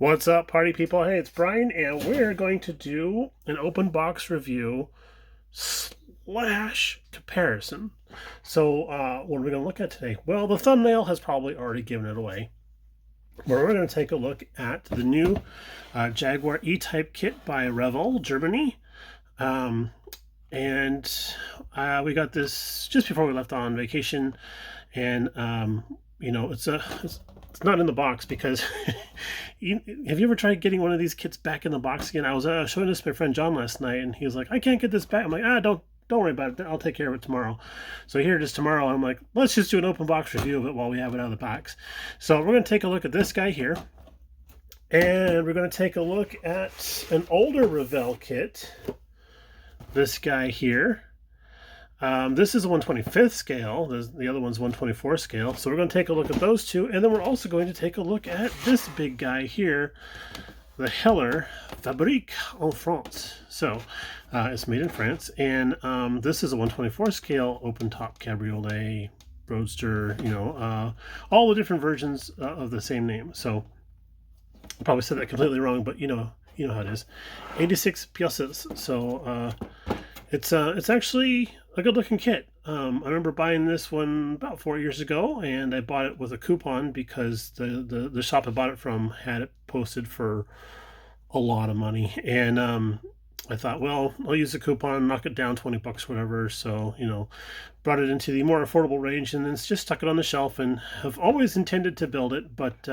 What's up, party people? Hey, it's Brian, and we're going to do an open box review slash comparison. So, what are we going to look at today? Well, the thumbnail has probably already given it away. But we're going to take a look at the new Jaguar E-type kit by Revell, Germany. And we got this just before we left on vacation, and you know, it's not in the box because have you ever tried getting one of these kits back in the box again? I was showing this to my friend John last night, and he was like, I can't get this back. I'm like, don't worry about it, I'll take care of it tomorrow. So here it is tomorrow. I'm like, let's just do an open box review of it while we have it out of the box. So we're going to take a look at this guy here, and we're going to take a look at an older Revell kit, this guy here. This is a 1/25th scale. The other one's 1/24 scale. So we're going to take a look at those two, and then we're also going to take a look at this big guy here, the Heller Fabrique en France. So it's made in France, and this is a 1/24 scale open top cabriolet, roadster. You know, all the different versions of the same name. So I probably said that completely wrong, but you know how it is. 86 pièces. So it's actually a good looking kit. I remember buying this one about 4 years ago, and I bought it with a coupon because the shop I bought it from had it posted for a lot of money. And I thought, well, I'll use the coupon, knock it down 20 bucks, whatever. So, you know, brought it into the more affordable range, and then just stuck it on the shelf, and have always intended to build it, but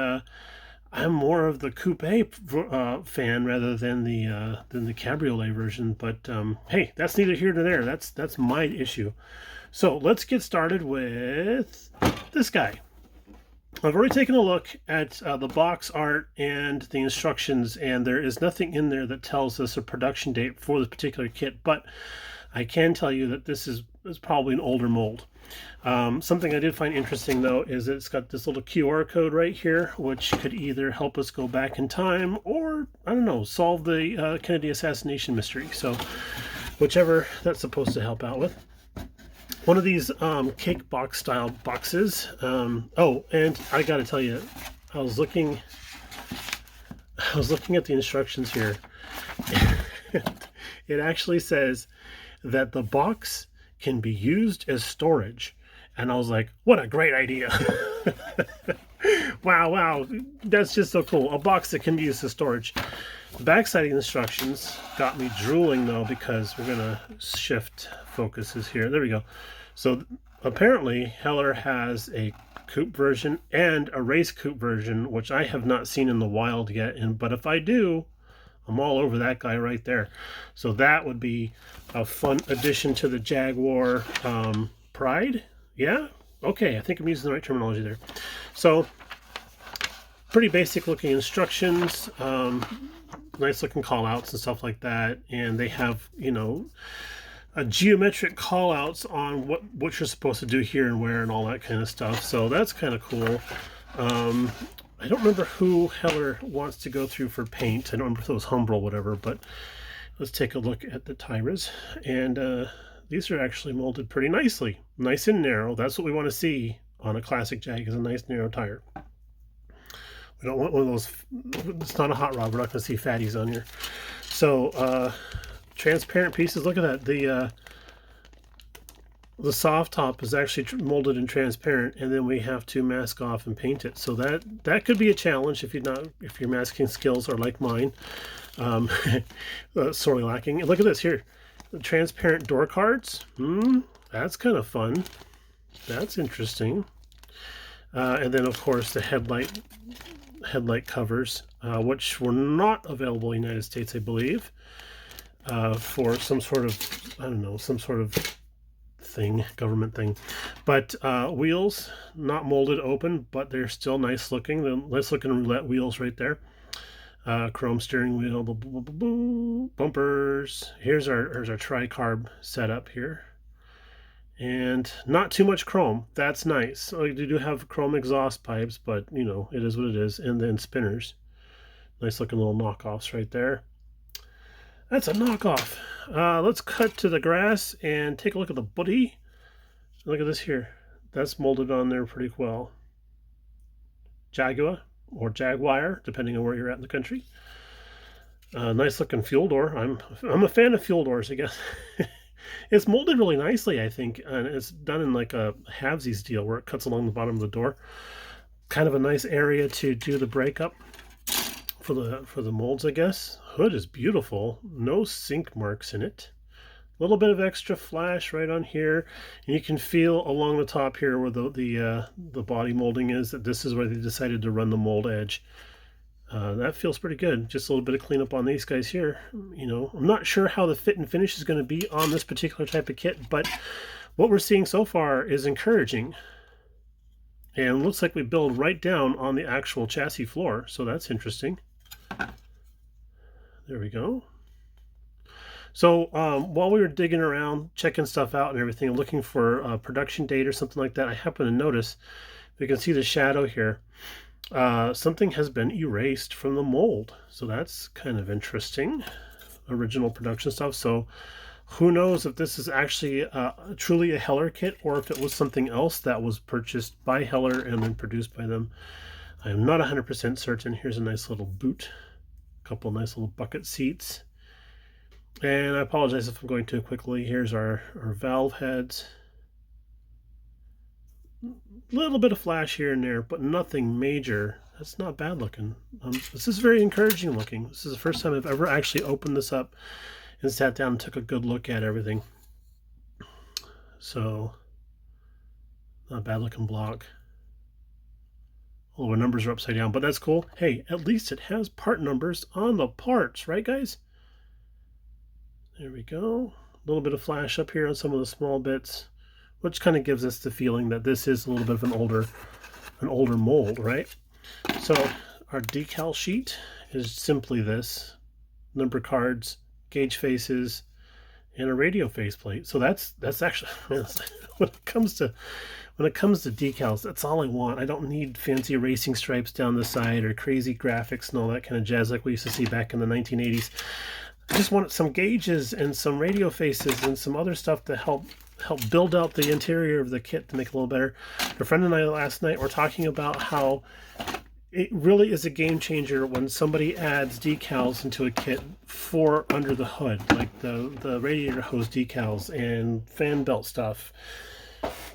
I'm more of the Coupe fan rather than the Cabriolet version. But hey, that's neither here nor there. That's my issue. So let's get started with this guy. I've already taken a look at the box art and the instructions, and there is nothing in there that tells us a production date for this particular kit. But I can tell you that this is probably an older mold. Something I did find interesting, though, is it's got this little QR code right here, which could either help us go back in time or, I don't know, solve the Kennedy assassination mystery. So whichever that's supposed to help out with. One of these cake box style boxes. Oh, and I got to tell you, I was looking at the instructions here. It actually says that the box can be used as storage. And I was like, what a great idea. Wow, that's just so cool. A box that can be used as storage. The backside instructions got me drooling, though, because we're going to shift focuses here. There we go. So apparently Heller has a coupe version and a race coupe version, which I have not seen in the wild yet. But if I do, I'm all over that guy right there. So that would be a fun addition to the Jaguar Pride. Yeah? Okay, I think I'm using the right terminology there. So, pretty basic looking instructions, nice looking call outs and stuff like that. And they have, you know, a geometric call outs on what you're supposed to do here and where and all that kind of stuff. So that's kind of cool. I don't remember who Heller wants to go through for paint. I don't remember if it was Humbrol or whatever, but let's take a look at the tires. And these are actually molded pretty nicely. Nice and narrow. That's what we want to see on a classic Jag, is a nice narrow tire. We don't want one of those, it's not a hot rod, we're not going to see fatties on here. So, transparent pieces. Look at that. The soft top is actually molded in transparent, and then we have to mask off and paint it. So that could be a challenge if your masking skills are like mine, sorely lacking. And look at this here, the transparent door cards. That's kind of fun. That's interesting. And then of course the headlight covers, which were not available in the United States, I believe, for some sort of, I don't know, some sort of thing, government thing. But wheels not molded open, but they're still nice looking. The nice looking roulette wheels right there. Chrome steering wheel, bumpers. Here's our tri-carb setup here, and not too much chrome. That's nice. So you do have chrome exhaust pipes, but you know, it is what it is. And then spinners, nice looking little knockoffs right there. That's a knockoff. Let's cut to the grass and take a look at the body. Look at this here. That's molded on there pretty well. Jaguar or Jaguar, depending on where you're at in the country. Nice looking fuel door. I'm a fan of fuel doors, I guess. It's molded really nicely, I think, and it's done in like a halvesies deal where it cuts along the bottom of the door. Kind of a nice area to do the breakup for the molds, I guess. Hood is beautiful. No sink marks in it. A little bit of extra flash right on here, and you can feel along the top here where the body molding is that this is where they decided to run the mold edge. That feels pretty good. Just a little bit of cleanup on these guys here. You know, I'm not sure how the fit and finish is going to be on this particular type of kit, but what we're seeing so far is encouraging. And it looks like we build right down on the actual chassis floor, so that's interesting. There we go. So while we were digging around, checking stuff out and everything, and looking for a production date or something like that, I happened to notice, we can see the shadow here. Something has been erased from the mold, so that's kind of interesting. Original production stuff. So who knows if this is actually truly a Heller kit, or if it was something else that was purchased by Heller and then produced by them. I'm not 100% certain. Here's a nice little boot, a couple nice little bucket seats, and I apologize if I'm going too quickly. Here's our valve heads. Little bit of flash here and there, but nothing major. That's not bad looking. This is very encouraging looking. This is the first time I've ever actually opened this up and sat down and took a good look at everything. So, not bad looking block. All the numbers are upside down, but that's cool. Hey, at least it has part numbers on the parts, right guys? There we go. A little bit of flash up here on some of the small bits, which kind of gives us the feeling that this is a little bit of an older mold, right? So our decal sheet is simply this: number cards, gauge faces, and a radio faceplate. So that's actually when it comes to decals, that's all I want. I don't need fancy racing stripes down the side or crazy graphics and all that kind of jazz like we used to see back in the 1980s. I just want some gauges and some radio faces and some other stuff to help build out the interior of the kit to make it a little better. A friend and I last night were talking about how it really is a game changer when somebody adds decals into a kit for under the hood, like the radiator hose decals and fan belt stuff.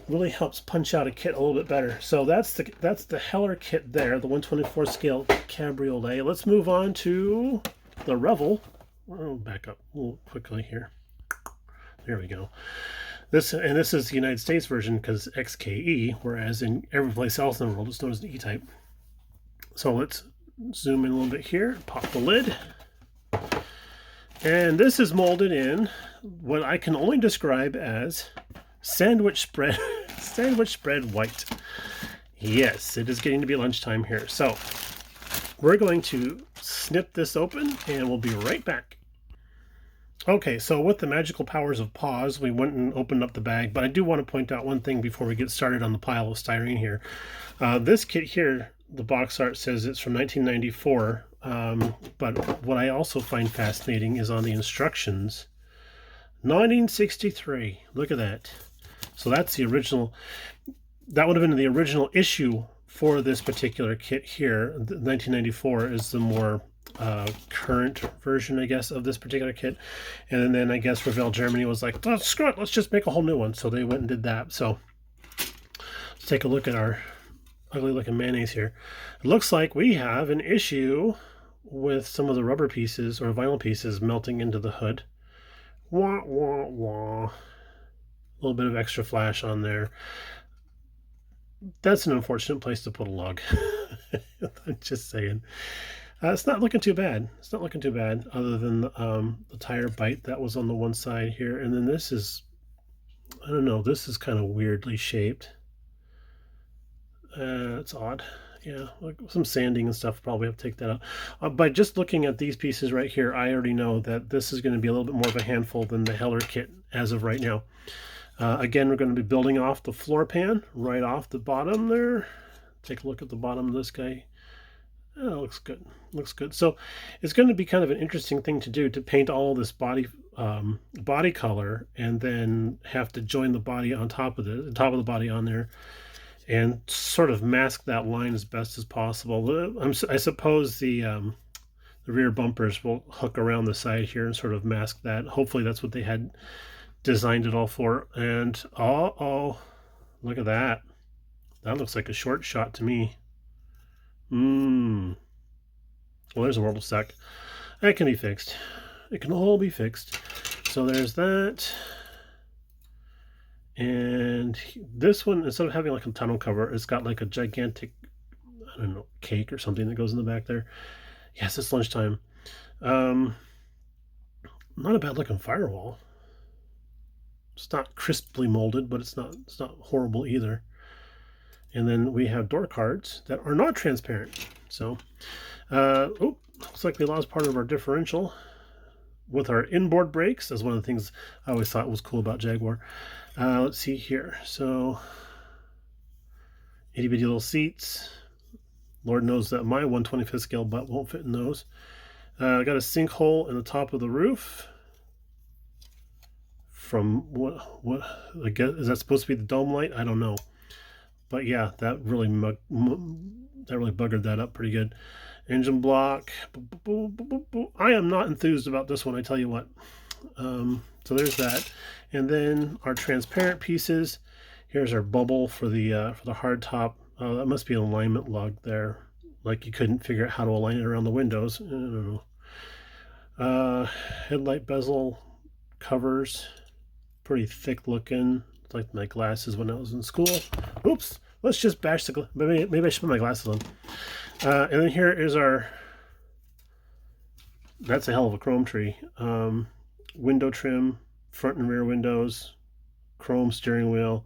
Really helps punch out a kit a little bit better. So that's the Heller kit there, the 124 scale Cabriolet. Let's move on to the Revell. I'll back up a little quickly here. There we go. This is the United States version because XKE, whereas in every place else in the world it's known as the E-type. So let's zoom in a little bit here, pop the lid. And this is molded in what I can only describe as sandwich spread white. Yes, it is getting to be lunchtime here. So we're going to snip this open and we'll be right back. Okay, so with the magical powers of pause, we went and opened up the bag, but I do want to point out one thing before we get started on the pile of styrene here. This kit here, the box art says it's from 1994, but what I also find fascinating is on the instructions, 1963. Look at that. So that's the original. That would have been the original issue for this particular kit here. The 1994 is the more current version, I guess, of this particular kit. And then I guess Revell Germany was like, oh, screw it, let's just make a whole new one. So they went and did that. So let's take a look at our ugly looking mayonnaise here. It looks like we have an issue with some of the rubber pieces or vinyl pieces melting into the hood. Wah, wah, wah. A little bit of extra flash on there. That's an unfortunate place to put a lug. I'm just saying. It's not looking too bad. It's not looking too bad, other than the tire bite that was on the one side here. And then this is, I don't know, this is kind of weirdly shaped. It's odd. Yeah, like some sanding and stuff, probably have to take that out. By just looking at these pieces right here, I already know that this is going to be a little bit more of a handful than the Heller kit as of right now. Again, we're going to be building off the floor pan right off the bottom there. Take a look at the bottom of this guy. Oh, looks good. Looks good. So it's going to be kind of an interesting thing to do, to paint all this body color and then have to join the body on top of the body on there. and sort of mask that line as best as possible. I suppose the rear bumpers will hook around the side here and sort of mask that. Hopefully that's what they had designed it all for. And oh, look at that. That looks like a short shot to me. Well, there's a wobble stack. That can be fixed. It can all be fixed. So there's that. And this one, instead of having like a tonneau cover, it's got like a gigantic, I don't know, cake or something that goes in the back there. Yes, it's lunchtime. Not a bad looking firewall. It's not crisply molded, but it's not horrible either. And then we have door cards that are not transparent. So, looks like we lost part of our differential with our inboard brakes. That's one of the things I always thought was cool about Jaguar. Let's see here. So, itty bitty little seats. Lord knows that my 1/25th scale butt won't fit in those. I got a sinkhole in the top of the roof. From what I guess, is that supposed to be the dome light? I don't know. But yeah, that really buggered that up pretty good. Engine block. I am not enthused about this one, I tell you what. So there's that. And then our transparent pieces. Here's our bubble for the hard top. That must be an alignment lug there. Like you couldn't figure out how to align it around the windows. I don't know. Headlight bezel covers. Pretty thick looking. It's like my glasses when I was in school. Oops. Let's just bash the... Maybe I should put my glasses on. And then here is our... That's a hell of a chrome tree. Window trim, front and rear windows, chrome steering wheel,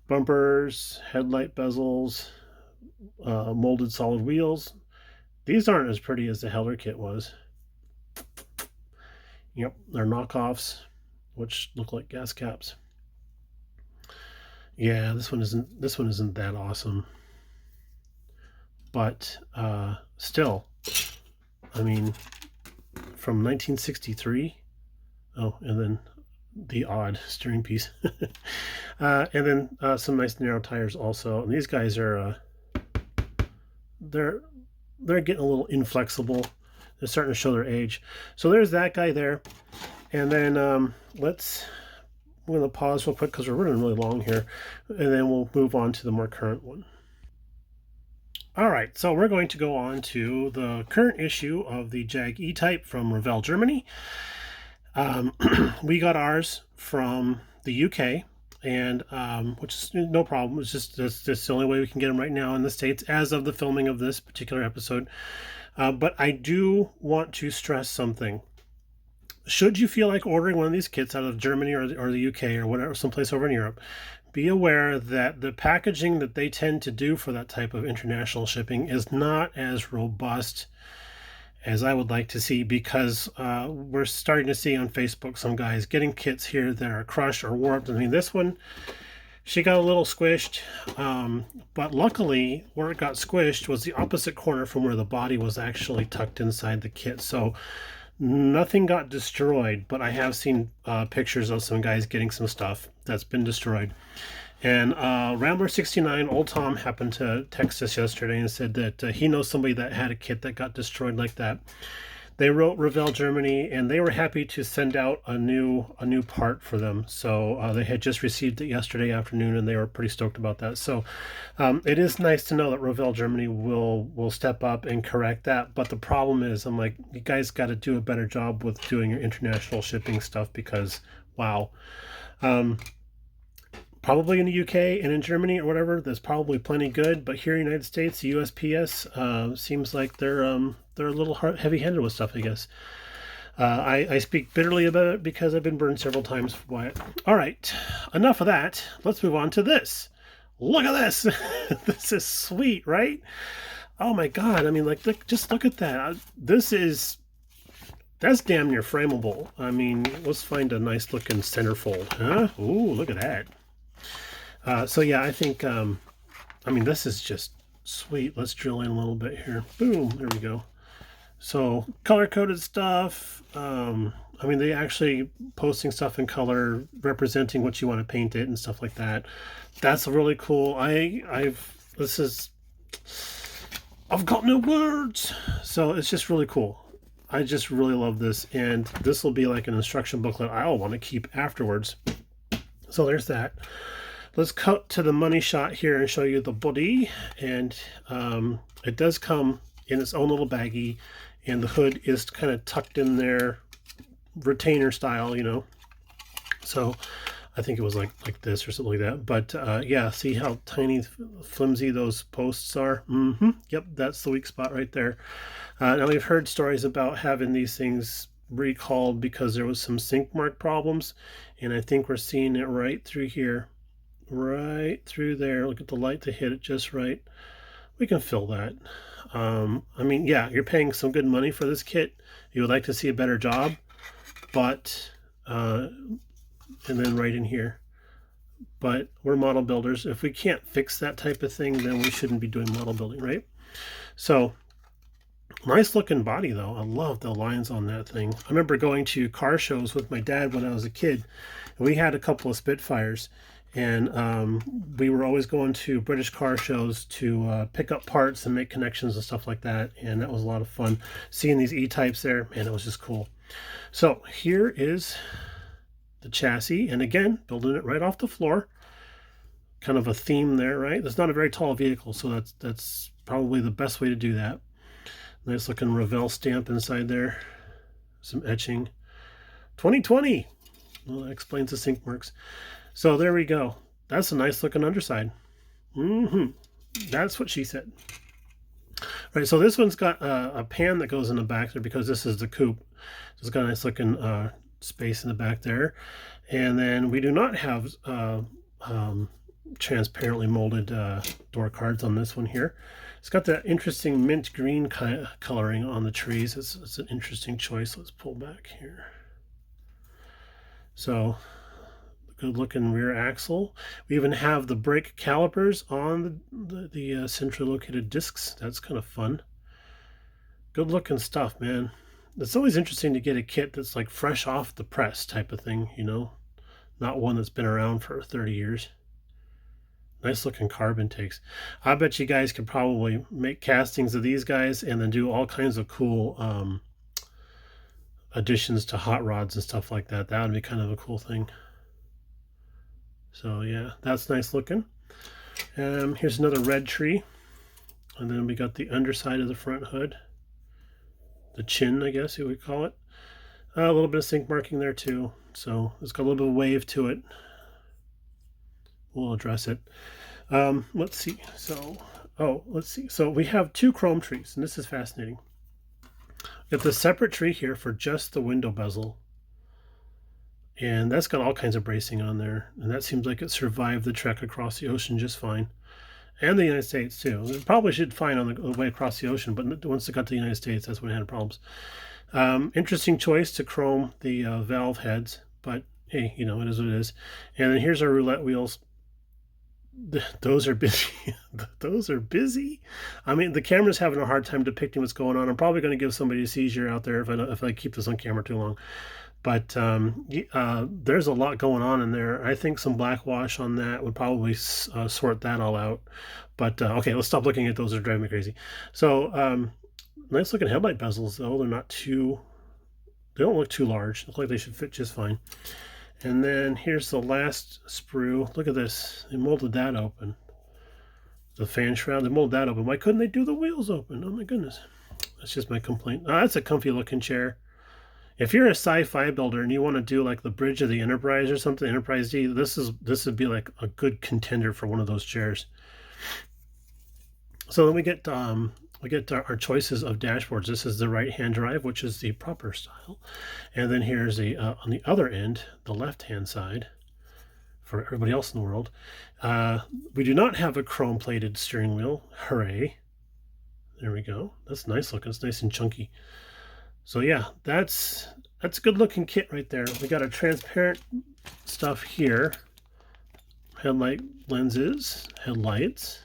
bumpers, headlight bezels, molded solid wheels. These aren't as pretty as the Heller kit was. Yep, they're knockoffs, which look like gas caps. Yeah, this one isn't that awesome. But still, I mean, from 1963. Oh, and then the odd steering piece. And then some nice narrow tires also. And these guys are they're getting a little inflexible. They're starting to show their age. So there's that guy there. And then I'm going to pause real quick because we're running really long here. And then we'll move on to the more current one. All right, so we're going to go on to the current issue of the Jag E-type from Revell, Germany. We got ours from the UK, and which is no problem. It's just that's the only way we can get them right now in the States as of the filming of this particular episode. But I do want to stress something. Should you feel like ordering one of these kits out of Germany or the UK or whatever, someplace over in Europe, be aware that the packaging that they tend to do for that type of international shipping is not as robust as I would like to see, because we're starting to see on Facebook some guys getting kits here that are crushed or warped. I mean, this one, she got a little squished, but luckily where it got squished was the opposite corner from where the body was actually tucked inside the kit. So nothing got destroyed, but I have seen pictures of some guys getting some stuff that's been destroyed. And Rambler69, old Tom, happened to text us yesterday and said that he knows somebody that had a kit that got destroyed like that. They wrote Revell Germany, and they were happy to send out a new part for them. So they had just received it yesterday afternoon, and they were pretty stoked about that. So it is nice to know that Revell Germany will step up and correct that. But the problem is, I'm like, you guys got to do a better job with doing your international shipping stuff, because wow. Probably in the UK and in Germany or whatever, there's probably plenty good. But here in the United States, the USPS seems like they're a little heavy-handed with stuff, I guess. I speak bitterly about it because I've been burned several times by it. All right, enough of that. Let's move on to this. Look at this. This is sweet, right? Oh my God. I mean, like, just look at that. That's damn near frameable. I mean, let's find a nice looking centerfold. Huh? Ooh, look at that. So yeah, I think, I mean, this is just sweet. Let's drill in a little bit here. Boom, there we go. So color-coded stuff. I mean, they actually posting stuff in color, representing what you want to paint it and stuff like that. That's really cool. I've got no words. So it's just really cool. I just really love this, and this will be like an instruction booklet I'll want to keep afterwards. So there's that. Let's cut to the money shot here and show you the body. And it does come in its own little baggie, and the hood is kind of tucked in there, retainer style, you know. So I think it was like this or something like that. But yeah, see how tiny, flimsy those posts are? Yep, that's the weak spot right there. Now we've heard stories about having these things recalled because there was some sink mark problems, and I think we're seeing it right through here, right through there. Look at the light to hit it just right. We can fill that. I mean, yeah, you're paying some good money for this kit. You would like to see a better job, but and then right in here. But we're model builders. If we can't fix that type of thing, then we shouldn't be doing model building, right? So nice looking body though. I love the lines on that thing. I remember going to car shows with my dad when I was a kid. We had a couple of Spitfires, and we were always going to British car shows to pick up parts and make connections and stuff like that, and that was a lot of fun. Seeing these E-types there, man, it was just cool. So here is the chassis, and again, building it right off the floor. Kind of a theme there, right? It's not a very tall vehicle, so that's probably the best way to do that. Nice looking Revell stamp inside there. Some etching. 2020. Well, that explains the sink marks. So there we go. That's a nice looking underside. That's what she said. All right, so this one's got a pan that goes in the back there because this is the coupe. So it's got a nice looking space in the back there. And then we do not have transparently molded door cards on this one here. It's got that interesting mint green kind of coloring on the trees. It's an interesting choice. Let's pull back here. So good looking rear axle. We even have the brake calipers on the centrally located discs. That's kind of fun. Good looking stuff, man. It's always interesting to get a kit that's like fresh off the press type of thing, you know, not one that's been around for 30 years. Nice looking carb intakes. I bet you guys could probably make castings of these guys and then do all kinds of cool additions to hot rods and stuff like that. That would be kind of a cool thing. So yeah, that's nice looking. Here's another red tree. And then we got the underside of the front hood. The chin, I guess you would call it. A little bit of sink marking there too. So it's got a little bit of wave to it. We'll address it. Let's see. Let's see. So we have two chrome trees, and this is fascinating. We have the separate tree here for just the window bezel. And that's got all kinds of bracing on there. And that seems like it survived the trek across the ocean just fine. And the United States, too. It probably should fine on the way across the ocean, but once it got to the United States, that's when it had problems. Interesting choice to chrome the valve heads, but hey, you know, it is what it is. And then here's our roulette wheels. Those are busy. Those are busy. I mean, the camera's having a hard time depicting what's going on. I'm probably going to give somebody a seizure out there if I keep this on camera too long. But there's a lot going on in there. I think some black wash on that would probably sort that all out. But okay, let's stop looking at those. They're driving me crazy. So nice looking headlight bezels, though. They're not too, they don't look too large. They look like they should fit just fine. And then here's the last sprue. Look at this. They molded that open. The fan shroud, they molded that open. Why couldn't they do the wheels open? Oh my goodness. That's just my complaint. Oh, that's a comfy looking chair. If you're a sci-fi builder and you want to do like the bridge of the Enterprise or something, Enterprise D, this would be like a good contender for one of those chairs. So then we get our choices of dashboards. This is the right-hand drive, which is the proper style. And then here's the on the other end, the left-hand side for everybody else in the world. We do not have a chrome-plated steering wheel. Hooray. There we go. That's nice looking. It's nice and chunky. So yeah, that's a good looking kit right there. We got our transparent stuff here. Headlight lenses, headlights.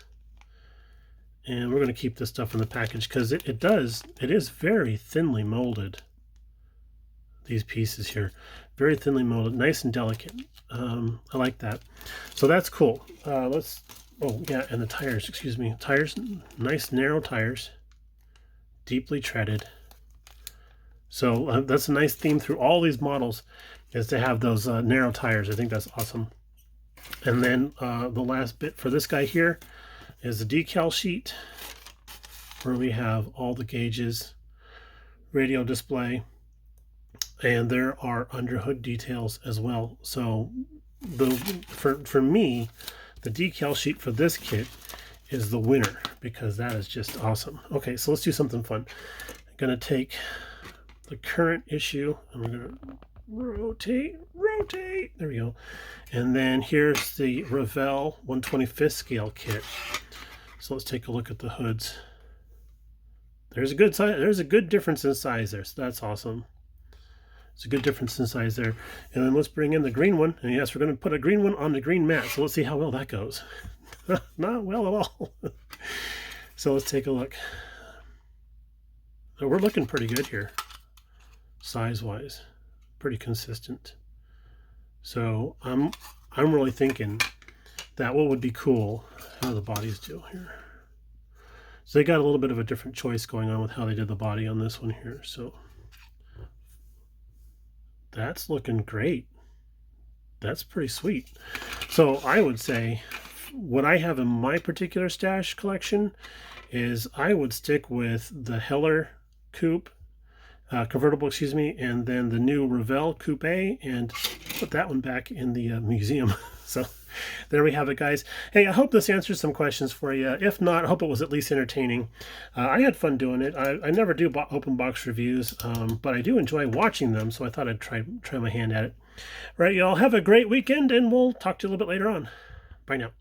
And we're going to keep this stuff in the package because it is very thinly molded. These pieces here, very thinly molded, nice and delicate. I like that. So that's cool. Oh yeah, and the tires, excuse me. Tires, nice narrow tires, deeply treaded. So that's a nice theme through all these models, is to have those narrow tires. I think that's awesome. And then the last bit for this guy here is the decal sheet, where we have all the gauges, radio display, and there are underhood details as well. So for me, the decal sheet for this kit is the winner, because that is just awesome. Okay, so let's do something fun. I'm gonna take the current issue and we're gonna rotate. There we go. And then here's the Revell 1/25th scale kit. So let's take a look at the hoods. There's a good size. There's a good difference in size there. So that's awesome. It's a good difference in size there. And then let's bring in the green one. And yes, we're going to put a green one on the green mat. So let's see how well that goes. Not well at all. So let's take a look. So we're looking pretty good here, size-wise. Pretty consistent. So I'm really thinking that what would be cool, how do the bodies do here? So they got a little bit of a different choice going on with how they did the body on this one here. So that's looking great. That's pretty sweet. So I would say what I have in my particular stash collection is I would stick with the Heller Coupe convertible, excuse me, and then the new Revell Coupe, and put that one back in the museum. So there we have it, guys. Hey, I hope this answers some questions for you. If not, I hope it was at least entertaining. I had fun doing it. I never do open box reviews, but I do enjoy watching them, so I thought I'd try my hand at it. All right, y'all, have a great weekend, and we'll talk to you a little bit later on. Bye now.